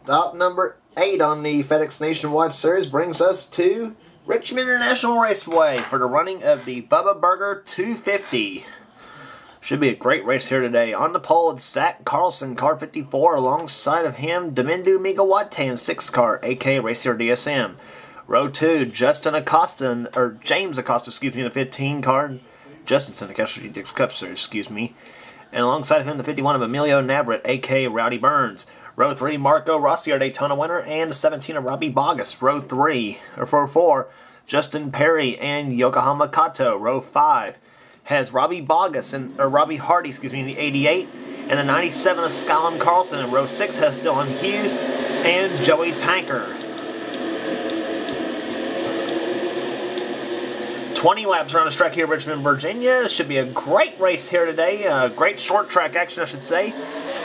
Stop number 8 on the FedEx Nationwide Series brings us to Richmond International Raceway for the running of the Bubba Burger 250. Should be a great race here today. On the pole, it's Skylynn Carlson, car 54. Alongside of him, Dimindu Meeghawate in 6th car, aka Racer DSM. Row 2, James Acosta, excuse me, in the 15 car. Justin's in the Casualty Dix Cup Series, excuse me. And alongside of him, the 51 of Emilio Navarette, aka Robby Boggus. Row 3, Rossi, our Daytona winner, and the 17 of Robby Boggus. Row 4, Perrry and Yokohama Kato. Row 5 has Robby Hardy, excuse me, in the 88, and the 97 of Skylynn Carlson. And row 6 has Hughes and Joey Tanker. 20 laps around the track here, Richmond, Virginia. Should be a great race here today. Great short track action, I should say.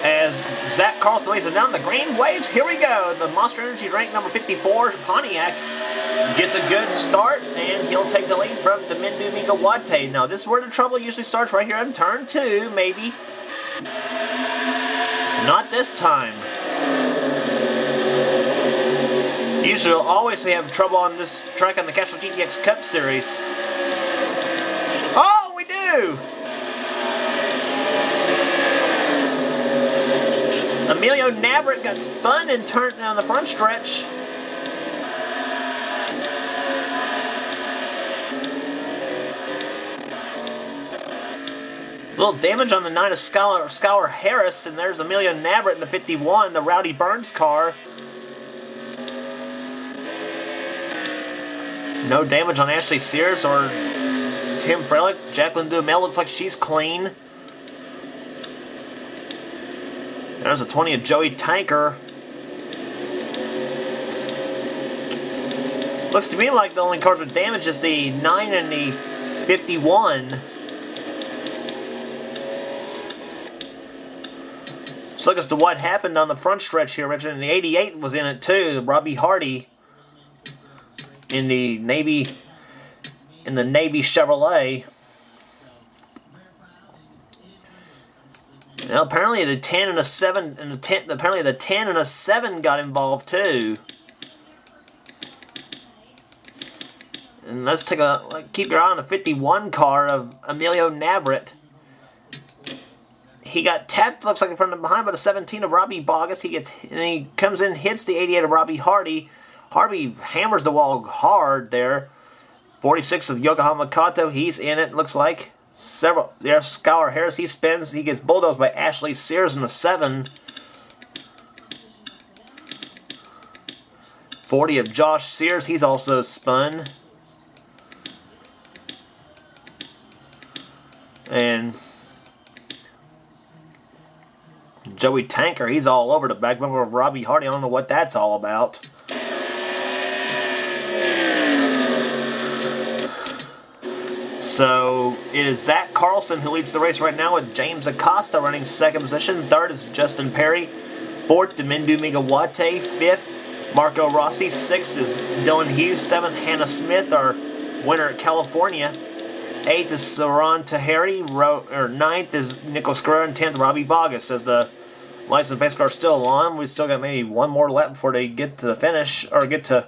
As Skylynn Carlson lays it down the green waves, here we go. The Monster Energy rank number 54, Pontiac, gets a good start, and he'll take the lead from Dimindu Meeghawate. Now, this is where the trouble usually starts, right here on turn 2, maybe. Not this time. Usually, always we have trouble on this track on the Casual GTX Cup Series. Oh, we do! Emilio Navarette got spun and turned down the front stretch. A little damage on the 9 of Skyler Harris, and there's Emilio Navarette in the 51, the Rowdy Burns car. No damage on Ashley Sears or Tim Froelich. Jacqueline Duhamel looks like she's clean. There's a 20 of Joey Tanker. Looks to me like the only cars with damage is the 9 and the 51. Let's look as to what happened on the front stretch here, Richard. And the 88 was in it too. Robbie Hardy in the Navy Chevrolet. Now apparently the 10 and a 7 and apparently the 10 and a 7 got involved too. And let's take keep your eye on the 51 car of Emilio Navarette. He got tapped, looks like, from behind by the 17 of Robby Boggus. He comes in, hits the 88 of Robbie Hardy. Hardy hammers the wall hard there. 46 of Yokohama Kato, he's in it, looks like. There's Skyler Harris, he spins. He gets bulldozed by Ashley Sears in the 7. 40 of Josh Sears, he's also spun. And Joey Tanker, he's all over the back bumper of Robbie Hardy. I don't know what that's all about. So it is Skylynn Carlson who leads the race right now, with James Acosta running 2nd position. 3rd is Justin Perrry. 4th, Dimindu Meeghawate. 5th, Rossi. 6th is Dylan Hughes. 7th, Hannah Smith, our winner at California. 8th is Soran Taheri. 9th is Nicholas Gurerra, and 10th, Robby Boggus. As the license base car is still on, we've still got maybe one more lap before they get to the finish, or get to...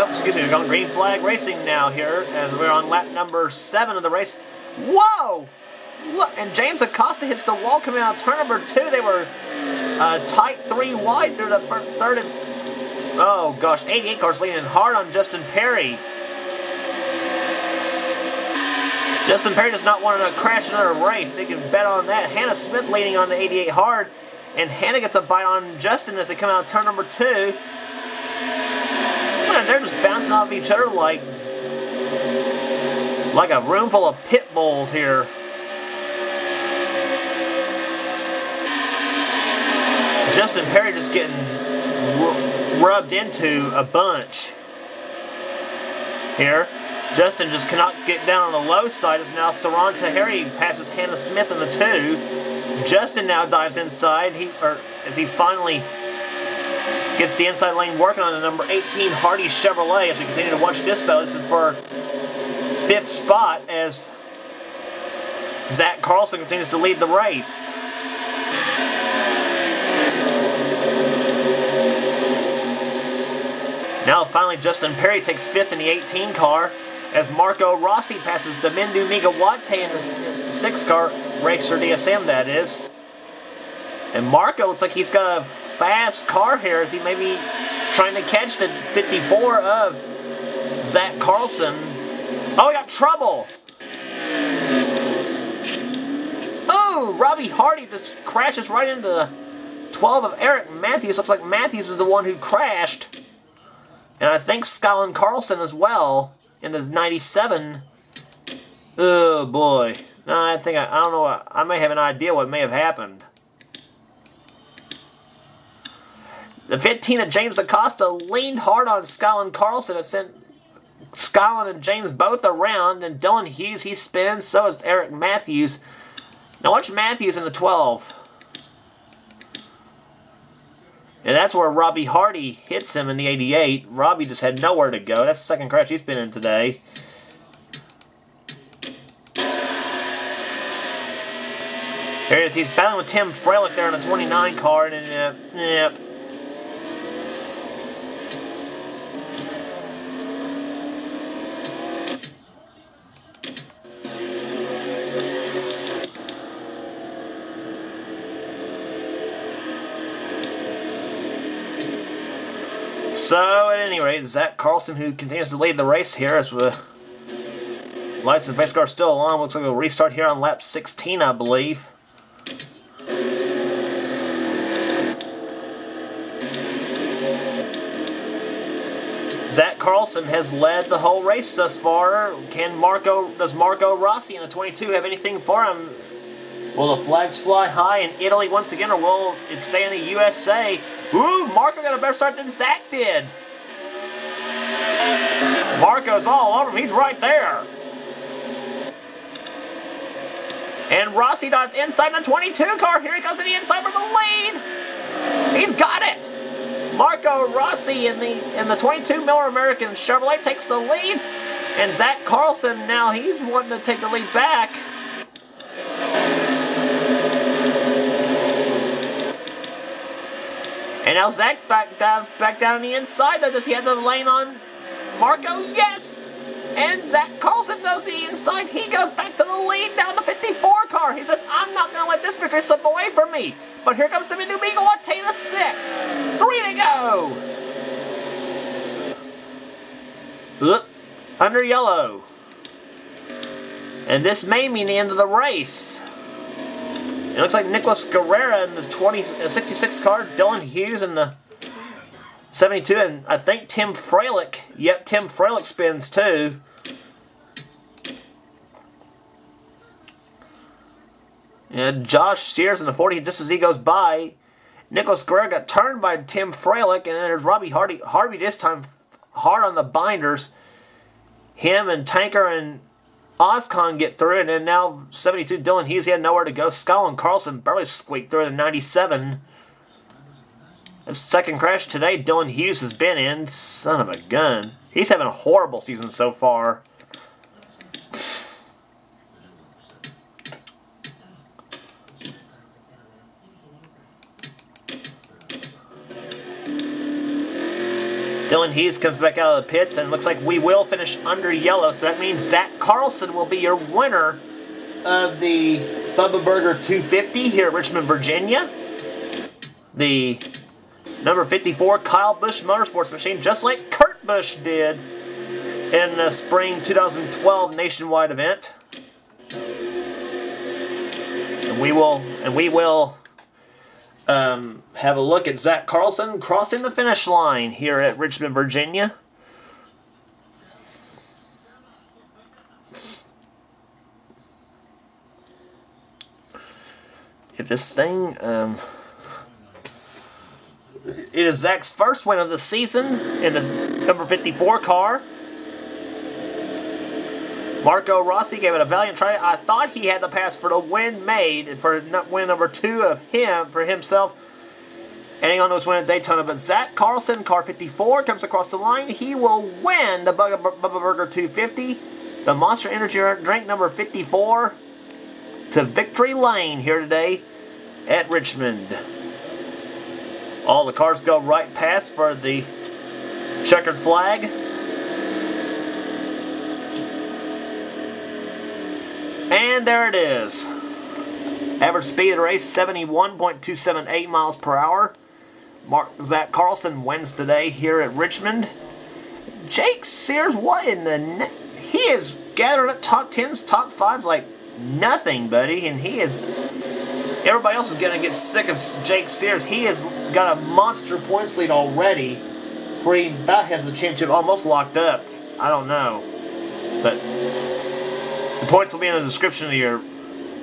Excuse me, we're going green flag racing now here as we're on lap number 7 of the race. Whoa! Look, and James Acosta hits the wall coming out of turn number 2. They were tight 3 wide through the 3rd and... Oh gosh, 88 cars leaning hard on Justin Perrry. Justin Perrry does not want to crash another race. They can bet on that. Hannah Smith leading on the 88 hard, and Hannah gets a bite on Justin as they come out of turn number 2. They're just bouncing off each other like a room full of pit bulls here. Justin Perrry just getting rubbed into a bunch here. Justin just cannot get down on the low side, as now Soran Taheri passes Hannah Smith in the 2. Justin now dives inside, as he finally gets the inside lane working on the number 18 Hardy Chevrolet as we continue to watch this battle. This is for 5th spot as Skylynn Carlson continues to lead the race. Now finally Justin Perrry takes 5th in the 18 car as Marco Rossi passes Dimindu Meeghawate in the 6 car, Racer DSM that is. And Marco looks like he's got a fast car here as he may be trying to catch the 54 of Zach Carlson. Oh, we got trouble! Ooh, Robbie Hardy just crashes right into the 12 of Eric Matthews. Looks like Matthews is the one who crashed. And I think Skylynn Carlson as well in the 97. Oh boy. No, I don't know. I may have an idea what may have happened. The 15 of James Acosta leaned hard on Skylynn Carlson. It sent Skylynn and James both around. And Dylan Hughes, he spins. So is Eric Matthews. Now watch Matthews in the 12. And that's where Robbie Hardy hits him in the 88. Robbie just had nowhere to go. That's the second crash he's been in today. There he is. He's battling with Tim Froelich there in the 29 car. And yep. So, at any rate, Zach Carlson, who continues to lead the race here, as the license base car still on. Looks like we'll restart here on lap 16, I believe. Zach Carlson has led the whole race thus far. Does Marco Rossi in the 22 have anything for him? Will the flags fly high in Italy once again, or will it stay in the USA? Ooh, Marco got a better start than Zach did. Marco's all over him. He's right there. And Rossi does inside the 22 car. Here he goes to the inside for the lead. He's got it. Marco Rossi in the 22 Miller American Chevrolet takes the lead. And Zach Carlson, now he's wanting to take the lead back. And now Zach dives back down on the inside. Does he have the lane on Marco? Yes! And Zach Carlson goes to the inside. He goes back to the lead down the 54 car. He says, I'm not going to let this victory slip away from me. But here comes Dimindu Meeghawate, the 6. 3 to go. Look, under yellow. And this may mean the end of the race. It looks like Nicholas Gurerra in the 66 car, Dylan Hughes in the 72, and I think Tim Froelich. Yep, Tim Froelich spins too. And Josh Sears in the 40, just as he goes by. Nicholas Gurerra got turned by Tim Froelich, and then there's Robbie Hardy. Hardy this time hard on the binders. Him and Tanker and Ozkan get through, and then now 72 Dylan Hughes, he had nowhere to go. Skylynn Carlson barely squeaked through the 97. The second crash today Dylan Hughes has been in. Son of a gun. He's having a horrible season so far. Dylan Hughes comes back out of the pits, and it looks like we will finish under yellow, so that means Zach Carlson will be your winner of the Bubba Burger 250 here at Richmond, Virginia. The number 54 Kyle Busch Motorsports machine, just like Kurt Busch did in the spring 2012 nationwide event. And we will have a look at Zach Carlson crossing the finish line here at Richmond, Virginia. If this thing, it is Zach's first win of the season in the number 54 car. Marco Rossi gave it a valiant try. I thought he had the pass for the win made, and for win number 2 of him, for himself, adding on to his win at Daytona. But Zach Carlson, car 54, comes across the line. He will win the Bubba Burger 250, the Monster Energy drink number 54, to victory lane here today at Richmond. All the cars go right past for the Checkered flag. And there it is. Average speed of the race, 71.278 miles per hour. Zach Carlson wins today here at Richmond. Jake Sears, what in the... He is gathering up top 10s, top 5s like nothing, buddy. And he is... Everybody else is going to get sick of Jake Sears. He has got a monster points lead already. Where he about has the championship almost locked up. I don't know. But the points will be in the description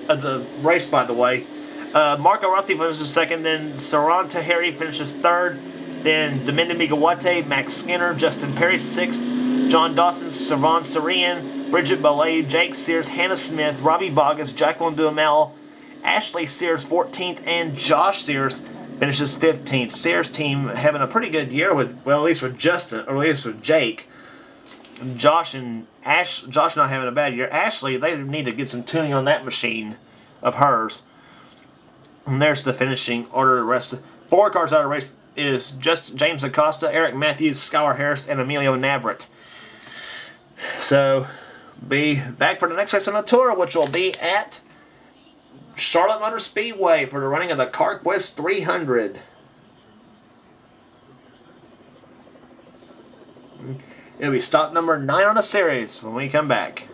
of the race, by the way. Marco Rossi finishes second. Then Soran Taheri finishes third. Then Dimindu Meeghawate, Max Skinner, Justin Perrry sixth. John Dawson, Servan Sarihan, Bridget Beaulieu, Jake Sears, Hannah Smith, Robby Boggus, Jacqueline Duhamel, Ashley Sears 14th, and Josh Sears finishes 15th. Sears team having a pretty good year with, well, at least with Justin, or at least with Jake. Josh not having a bad year. Ashley, they need to get some tuning on that machine of hers. And there's the finishing order. The rest, 4 cars out of the race is just James Acosta, Eric Matthews, Skyler Harris, and Emilio Navarette. So, be back for the next race on the tour, which will be at Charlotte Motor Speedway for the running of the CarQuest 300. It'll be stop number 9 on the series when we come back.